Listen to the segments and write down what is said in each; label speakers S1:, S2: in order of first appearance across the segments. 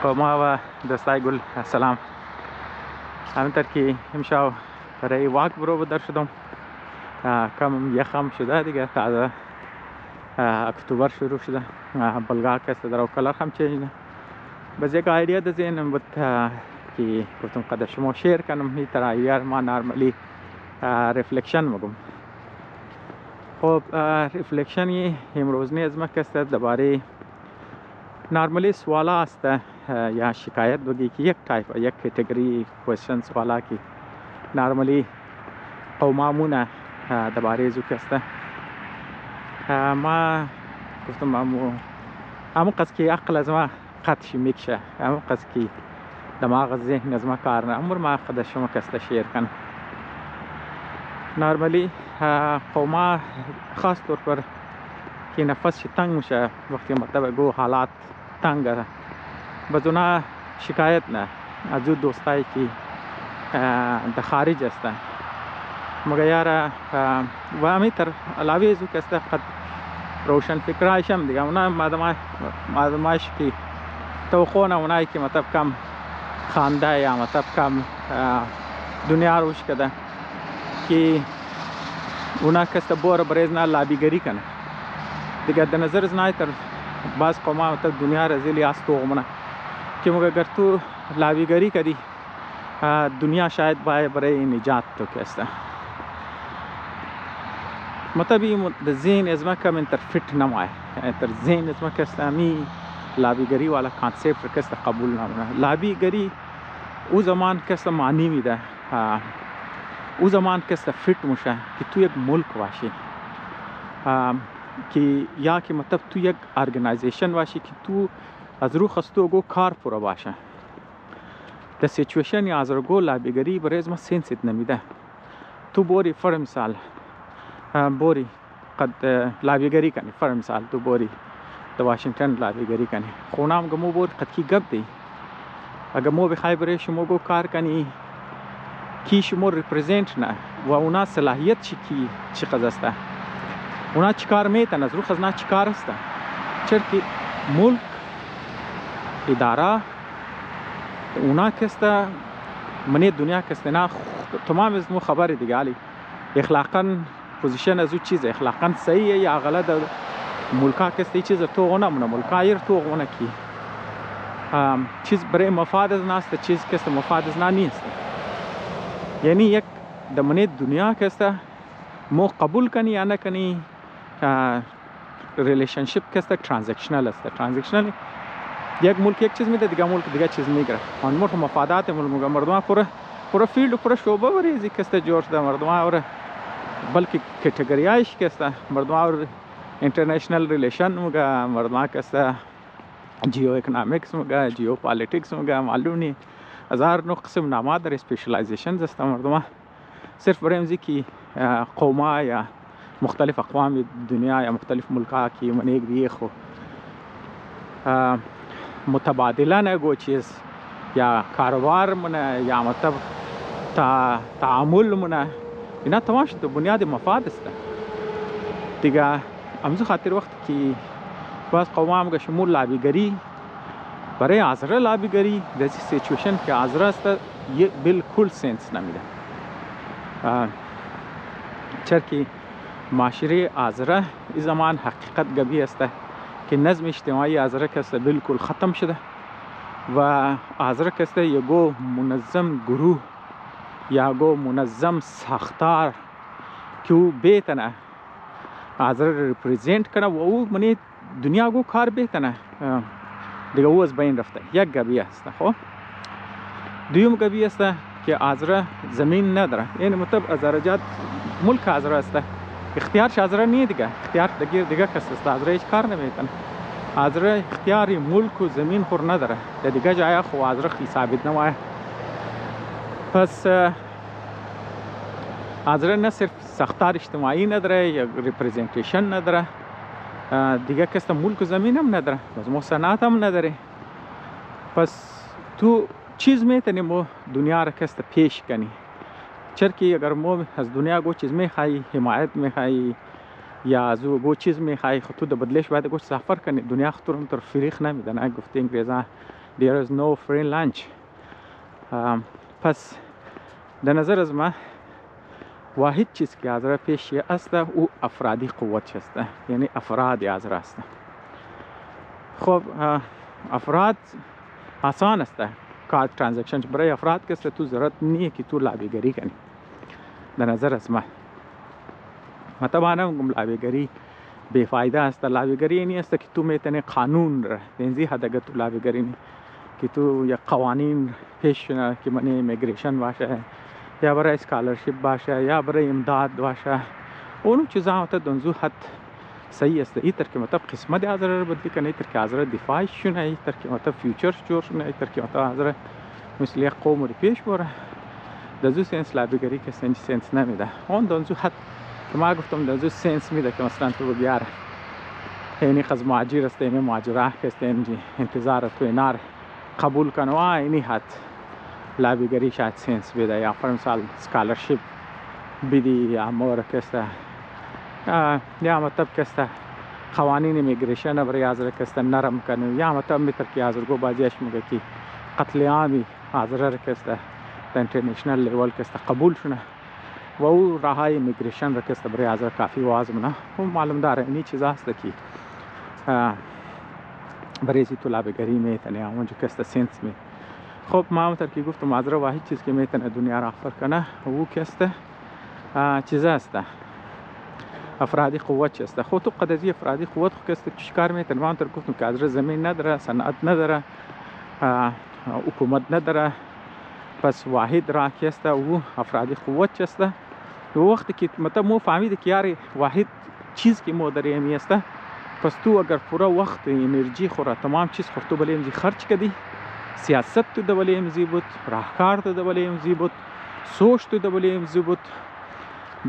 S1: خب ما و دوستای گل سلام. همینطور که امشب برای واک برو بدر شدم. کم یخم شده دیگه، تازه اکتبر شروع شده. بلگاه کسی در کلر هم چینه. بس یک آیدیا در ذهنم بود که گفتم قدر شما شیر کنم. این طرح یار ما نارملی ریفلکشن میگم. خب ریفلکشنی امروز نیز ما کسی درباره نارملی سوالا است یا شکایت بگی که یک تایپ یک کاتگوری کوشن سوالا که نارملی قومامونه درباره زو کسته. ما گفتم همون قصد که عقل از ما قطعی میکشه، همون قصد که دماغ ذهن از ما کار نه امور ما قدر شما کسته شیر کن. نارملی قوما خاص طور پر که نفسش تنگ میشه وقتی مطلب گو حالات تنگه بدونا شکایت نه از او دوستایی که در خارج است مگه یار و همیتر علاوه از او که است قد روشن فکرایش هم دیگه اونا مادمایش که توقع نه اونایی که مطلب کم خانده یا مطلب کم دنیا روش کده که اونا کسته بور بریز نه لابیگری کنه دیگه در نظر از نای تر باز قوما مطلب دنیا رزیلی است تو منه که مگه اگر تو لابیگری کردی دنیا شاید برای نجات تو کسته مطلب این در ذهن از ما کم انتر فیت نمایه انتر ذهن از ما کسته امی لابیگری والا کانسپت کسته قبول نمونه. لابیگری او زمان کسته معنی میده، او زمان کسته فیت میشه که تو یک ملک باشی که یا که مطلب تو یک ارگنایزیشن باشی که تو از رو خستو گو کار پورا باشه. در سیچویشن یا از رو گو لابیگری برای از ما سینسیت نمیده. تو بوری فر مثال بوری قد لابیگری کنی، فر مثال تو بوری در واشنگتن لابیگری کنی خونام گمو بور قد کی گب دی اگر مو بخوای برای شما گو کار کنی کی شما ریپرزنت نه و اونا صلاحیت چی قضا است اونا چیکار میتن از رو خزانه چیکار است چرا که ملک اداره اونا کسته منی دنیا کسته نه تمام از مو خبری دیگه علی اخلاقا پوزیشن از او چیز اخلاقا صحیح یا غلط ملکا کسته چیز تو اونا من ملکا ایر تو اونا کی چیز برای مفاد از ناست چیز کسته مفاد از نیست یعنی یک دمنی دنیا کسته مو قبول کنی یا نکنی ریلیشنشیپ کسته ترانزکشنال است. ترانزکشنال یک ملک یک چیز میده دیگه ملک دیگه چیز میگیره. آن ملک مفادات مردم پورا فیلد پورا شعبه بریزی کسته جور شده مردم اور بلکه کاتگوریایش کسته مردم اور اینترنشنال ریلیشن مگه مردم کسته جیو اکونومیکس مگه جیو پالیتیکس مگه معلومی هزار نوع قسم نامات در اسپیشلایزیشن است مردم صرف برای امزی که قوما یا مختلف اقوام دنیا یا مختلف ملکا کی من یک دیگه خو متبادله نگو چیز یا کاروبار منه یا مطلب تعامل منه اینا تمام شده بنیاد مفاد است دیگه امزو خاطر وقت که باز قوما هم شمول لابیگری برای آزره لابیگری در سیچویشن که آزره است یه بالکل سنس نمیده چرا که معاشره آزره این زمان حقیقت گبی است که نظم اجتماعی آزره کسته بالکل ختم شده و آزره کسته یگو منظم گروه یا گو منظم ساختار که او بیتنه آزره ریپریزنت کنه و او منی دنیا گو کار بیتنه دیگه او از بین رفته یک گبی است. خب دویم گبی است که آزره زمین نداره یعنی مطلب آزرجات ملک آزره است اختیارش آزره نیه دیگه اختیار دیگه کس است آزره هیچ کار نمیکنه آزره اختیاری ملک و زمین خور نداره در دیگه جای خو آزره خی ثابت نمایه. پس آزره نه صرف ساختار اجتماعی نداره یا ریپرزنتیشن نداره دیگه کس ملک و زمین هم نداره بس محسنات هم نداره. پس تو چیز میتونی مو دنیا را کس پیش کنی چرا که اگر مو از دنیا گو چیز میخوای حمایت میخوای یا از او گو چیز میخوای خود تو بدلش باید گو سفر کنی دنیا خطور هم تر فریخ نمیدن گفته انگریزا there is no free lunch. پس در نظر از من واحد چیز که حاضر پیش است او افرادی قوت است، یعنی افراد حاضر است. خب افراد آسان است کارت ترانزکشن برای افراد که است تو ضرورت نیه که تو لابیگری کنی. در نظر از من طبعا هم لابیگری بیفایده است. لابیگری اینی است که تو میتونی قانون را اینزی حد اگر تو لابیگری نی که تو یک قوانین پیش که من ایمیگریشن باشه یا برای اسکالرشپ باشه یا برای امداد باشه اونو چیزا تا دنزو حد صحیح است. ایتر که مطلب قسمت حاضر رو بدلی کنه، ایتر که حاضر دفاعش شونه، ایتر که مطلب فیوچر جور شونه، ایتر که مطلب حاضر مثل یک قوم رو پیش بره. دزو سنس لابیگری که سنس نمیده. اون دنزو حد که ما گفتم دنزو سنس میده که مثلا تو بیاره اینی خز مهاجر است، اینی مهاجره که است، اینجی انتظار تو اینار قبول کنه و اینی حد لابیگری شاید سنس بده یا پر مثال اسکالرشپ بدی یا مور که است یا مطلب که است قوانین ایمیگریشن برای حاضر که است نرم کنه یا مطلب میتر که حاضر گو بازیش میگه که قتل عامی حاضر که است در انترنشنل لیول که است قبول شونه و او راهای ایمیگریشن را که است برای حاضر کافی واضح نه و معلوم داره اینی چیز است که برای تو لابیگری میتونه اونجا که است سنس می. خب ما همونطور که گفتم حاضر واحد چیز که میتونه دنیا را آفر کنه او که است چیز است افرادی قوت است. خب تو قضیه افرادی قوت که است چیکار میتونه؟ ما همونطور گفتم که حاضر زمین نداره، صنعت نداره، حکومت نداره، پس واحد راه که است او افرادی قوت است. و وقتی که مطلب مو فهمیده که یاری واحد چیز که مو داره می است، پس تو اگر پورا وقت انرژی خورا تمام چیز خور تو بله امزی خرچ کدی، سیاست تو دبله امزی بود، راهکار تو دبله امزی بود، سوچ تو دبله امزی بود،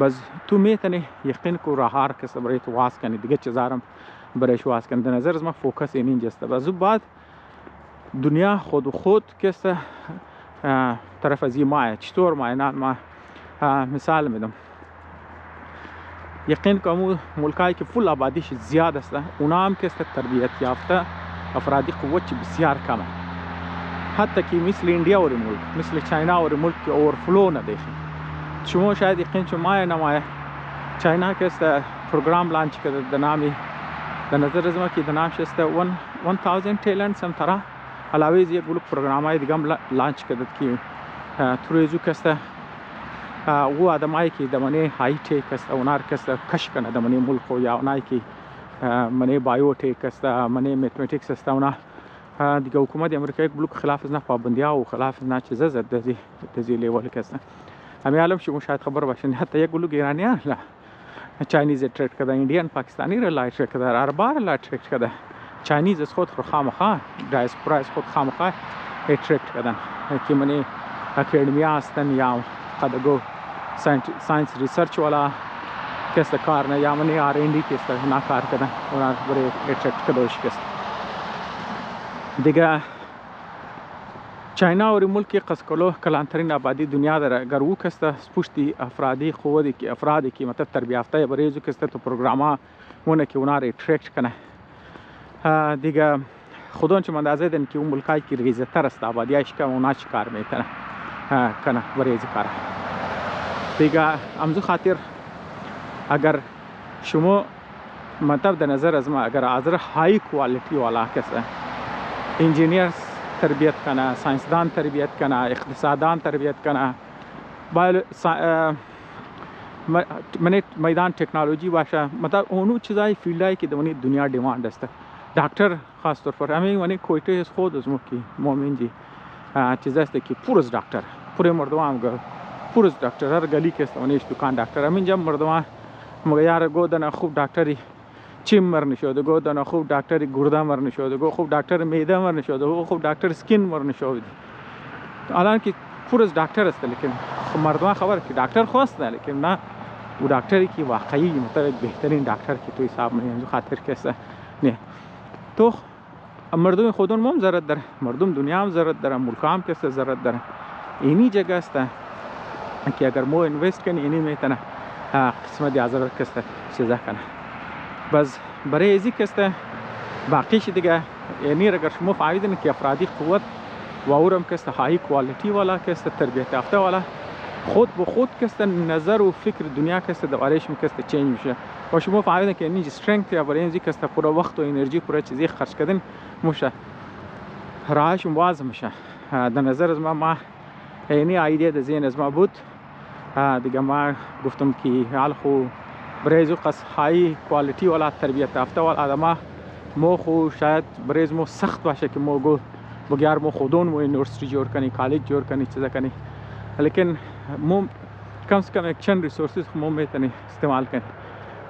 S1: بس تو میتونی یقین کو راهار کس برای تو واس کنی دیگه چیزارم برایش واس کنی. در نظر از ما فوکس این اینجا است. بس بعد دنیا خود و خود کس طرف از ماه چطور ماینان ما مثال میدم. یقین که ملکایی که فول آبادیش زیاد است اونا هم که است تربیت یافته افرادی قوت بسیار کمه، حتی که مثل اندیا و ملک مثل چاینا و ملک که اورفلو ندیخی. شما شاید یقین شما نمایه چاینا که است پروگرام لانچ کرده در نامی در نظر از ما که در نامش است 1000 تالنتس هم ترا علاوه از یک پروگرام های دیگه هم لانچ کرده که توریزو که است او آدمایی که دمانی های تک است اونار که است کش کنه دمانی ملک و یا اونایی که منی بایو تک است منی متماتیکس است اونا دیگه حکومت امریکایی بلوک خلاف از نه پابندیا و خلاف از نه چیزا زد دزی لیول که است. همین عالم شما شاید خبر باشین حتی یک بلوک ایرانیان لا چاینیز ترید کرده، ایندیان پاکستانی را لای ترید کرده، عربا را لای ترید کرده، چاینیز از خود خامخا دایسپورا از خود خامخا ترید کردن که منی اکادمیا هستن یا قدگو ساینس ریسرچ والا کس کار نه یا منی R&D کس نه کار کردن اونا برای ترید کدوش کس دیگه. چاینا اور ملک قسکلو کلانترین آبادی دنیا داره. اگر او کسته پشتی افرادی قوتی که افرادی که مطلب تربیت یافته برای جو کسته تو پروگراما مونه که اونا رو اترکت کنه دیگه خودون چه مندازه دن که اون ملکایی که ریزه تر است آبادیش که اونا چی کار میتونه کنه برای از کار دیگه. امزو خاطر اگر شما مطلب در نظر از ما اگر حاضر های کوالیتی والا کسه انجینیرز تربیت کنه، ساینسدان تربیت کنه، اقتصاددان تربیت کنه، میدان تکنولوژی باشه، مطلب اونو چیزای فیلدایی که در دنیا دیماند است. دکتر خاص طور پر همین ونی کویته از خود از مکی مومن جی چیز است که پورز دکتر پوره مردم هم گه پورز دکتر هر گلی که است ونیش دکان دکتر همین جم مردم مگه یار گودن خوب دکتری چیم مر نشده، گو دنا خوب دکتر گرده مر نشده، گو خوب دکتر معده مر نشده، گو خوب دکتر سکین مر نشده. الان که پورز دکتر است لیکن مردم خبر که دکتر خواست نه لیکن نه او دکتری که واقعی مطلب بهترین دکتر که توی حساب میاد خاطر کسه نه تو مردم خودون مم ضرورت داره، مردم دنیا هم ضرورت داره، ملک هم کسه ضرورت داره. اینی جگه است که اگر مو اینوست کنی اینی میتونه قسمت ازر کسه چیزا کنه. بس برای ازی کسته باقیش دیگه یعنی اگر شما فهمیدین که افرادی قوت و اورم که است های کوالیتی والا که است تربیت یافته والا خود به خود که است نظر و فکر دنیا که است دوارش که است چینج میشه و شما فهمیدین که این استرنگت یا برای این که است پورا وقت و انرژی پورا چیزی خرج کردن میشه راهش واضح میشه. در نظر از ما یعنی ایده در ذهن از ما بود دیگه ما گفتم که حال خو برای زو قص های کوالیتی والا تربیت یافته والا آدما مو خو شاید برای مو سخت باشه که مو گو بگیار مو خودون مو یونیورسیتی جور کنی کالج جور کنی چیزا کنی لیکن مو کم سے کم ایک چند ریسورسز مو میتونی استعمال کنی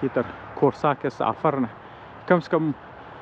S1: که تر کورسا که سافر نه کم سے کم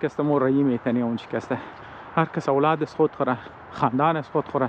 S1: که است مو رایی میتونی اونج که است هر کس اولاد از خود خوره خاندان از خود خوره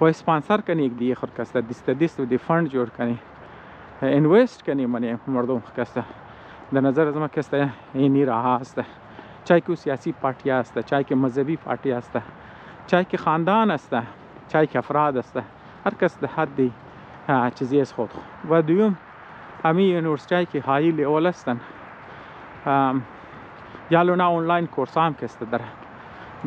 S1: و اسپانسر کنی یک دیگه خود که است دیست و دی فند جور کنی اینوست کنی منی مردم که است در نظر از ما که است اینی راه است چای که سیاسی پارتی است چای که مذهبی پارتی است چای که خاندان است چای که افراد است هر کس در حد چیزی از خود و دوم همین یونیورسیتی که های لیول هستن یا لونا آنلاین کورس هم که است در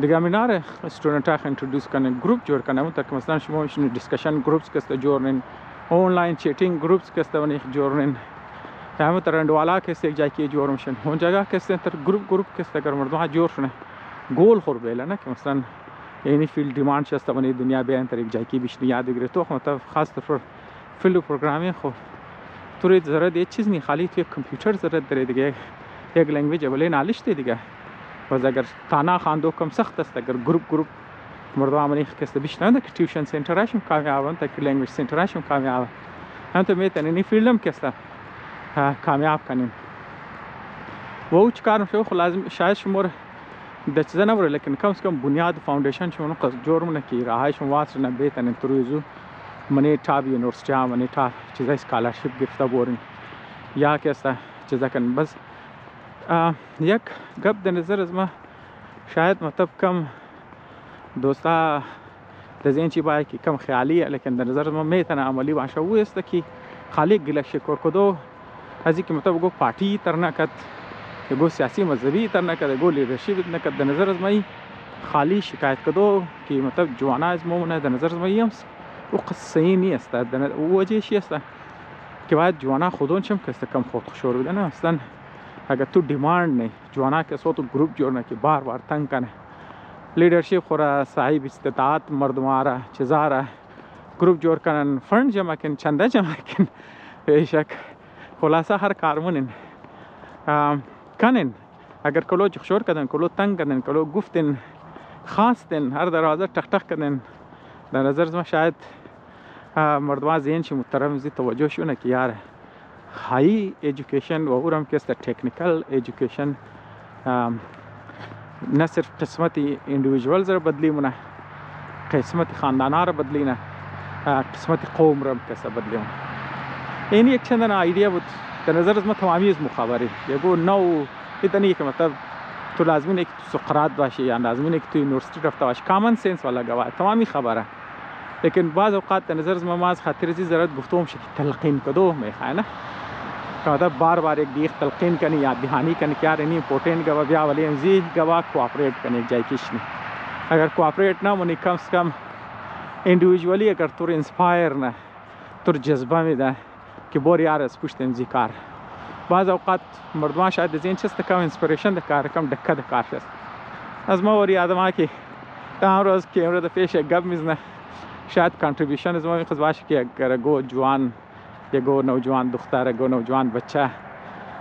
S1: دیگه میناره استودنت ها انترودیوس کنن گروپ جور کنن اون که مثلا شما میشین دیسکشن گروپس که است جورن آنلاین چیتینگ گروپس که است ونی جورن همون ترند والا که است یک جای که جور میشن اون جگه که است تر گروپ که است اگر مردم ها جور شونه گول خور بیل نه که مثلا یعنی فیلد دیماند شست ونی دنیا بیان تر یک جای که بیشتر یاد بگیره تو مثلا خاص طور فیلد پروگرامینگ خو تو ضرورت یه چیز نی خالی تو کامپیوتر ضرورت داره دیگه یک لنگویج ولی نالش دیگه باز اگر تانا خواندو کم سخت است اگر گروپ مردم امنی که بیشتر نه که ټیوشن سنټراشم کامیابن تا که لنگویج سنټراشم کامیاب هم ته میتونی نی فیلدم که است کامیاب کنیم و او چیکار شو خو لازم شاید شما د چیز نه وره لیکن کم سے کم بنیاد فاوندیشن شما قص جوړ نه کی راهش واسه نه بیتن ترویزو منی تاب یونیورسیتی منی تا چیزای اسکالرشپ گرفته بورن یا که است چیزا کن بس یک گپ در نظر از ما شاید مطلب کم دوستا لازم چی باید که کم خیالیه لیکن در نظر ما میتونه عملی باشه او است که خالی گله شکر کدو از اینکه مطلب گو پارتی تر نکد گو سیاسی مذهبی تر نکد گو لیدرشپ نکد در نظر از ما خالی شکایت کدو که مطلب جوانا از مونه در نظر از ما یم او قصه نیست او وجه چی است که باید جوانا خودون چم که کم خود خشور بدن اصلا اگر تو دیماند نه جوانا که سو تو گروپ جوړنه که بار بار تنگ کنه لیدرشپ خورا صاحب استطاعت مردماره چیزاره گروپ جوړ کنن فند جمع کن چنده جمع کن بیشک خلاصه هر کارمونن کنن اگر کلو خشور کردن کلو تنگ کردن کلو گفتن خواستن هر دروازه ټک ټک کردن در نظر ما شاید مردم ذهن چی محترم زی توجه شونه که یار های ایژوکیشن و اورم که است تکنیکل ایژوکیشن نه صرف قسمت اندیویژوالز را بدلی مونه قسمت خاندانا را بدلی نه قسمت قوم را کسا بدلی مونه این یک چندان ایدیا بود در نظر از ما تمامی از مخابره یکو نو ایتنی که مطلب تو لازمی نه که تو سقراط باشی یا لازمی نه که تو یونیورسیتی رفته باشی کامن سنس والا گواه تمامی خبره لیکن بعض اوقات در نظر از ما از خاطر زی ضرورت گفتم شد تلقین کدو میخواه نه که مطلب بار بار یک دیگه تلقین کنی یا دهانی کنی که یار اینی امپورٹنٹ گواه بیا ولی امزی گواه کوآپریٹ کنی یک جای کش نی اگر کوآپریٹ نه منی کم سے کم اندیویژوالی اگر تو انسپایر نه تو جذبه میده که بار یار از پشت امزی کار بعض اوقات مردم شاید زین چست کم انسپیریشن ده کار کم دکه ده کار شست از ما وری آدم ها که امروز که امروز پیش گپ میزنه شاید کانتریبیوشن از ما میخواست باشه که اگر گو جوان یا گو نوجوان دختر گو نوجوان بچه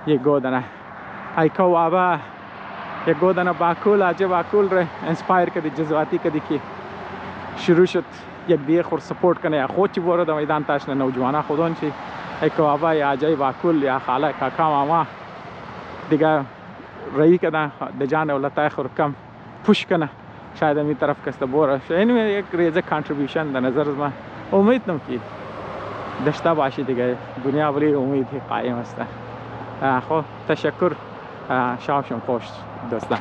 S1: یا گو دنه ایکو آبا یا گو دنه باکول آجه باکول ره انسپایر کدی جذباتی کدی که شروع شد یک دیگه خور سپورت کنه یا خود چی بورد میدان تاشنه نوجوانا خودون چی ایکو آبا یا آجه باکول یا خاله کاکا ماما دیگه رایی کدن ده جان اولتای خور کم پوش کنه شاید امی طرف کسته بوره این یک ریزه کانتریبیوشن در نظر از من امید نم که داشته باشی دیگه دنیا ولی امید قایم است خب تشکر شامشون خوش دوستان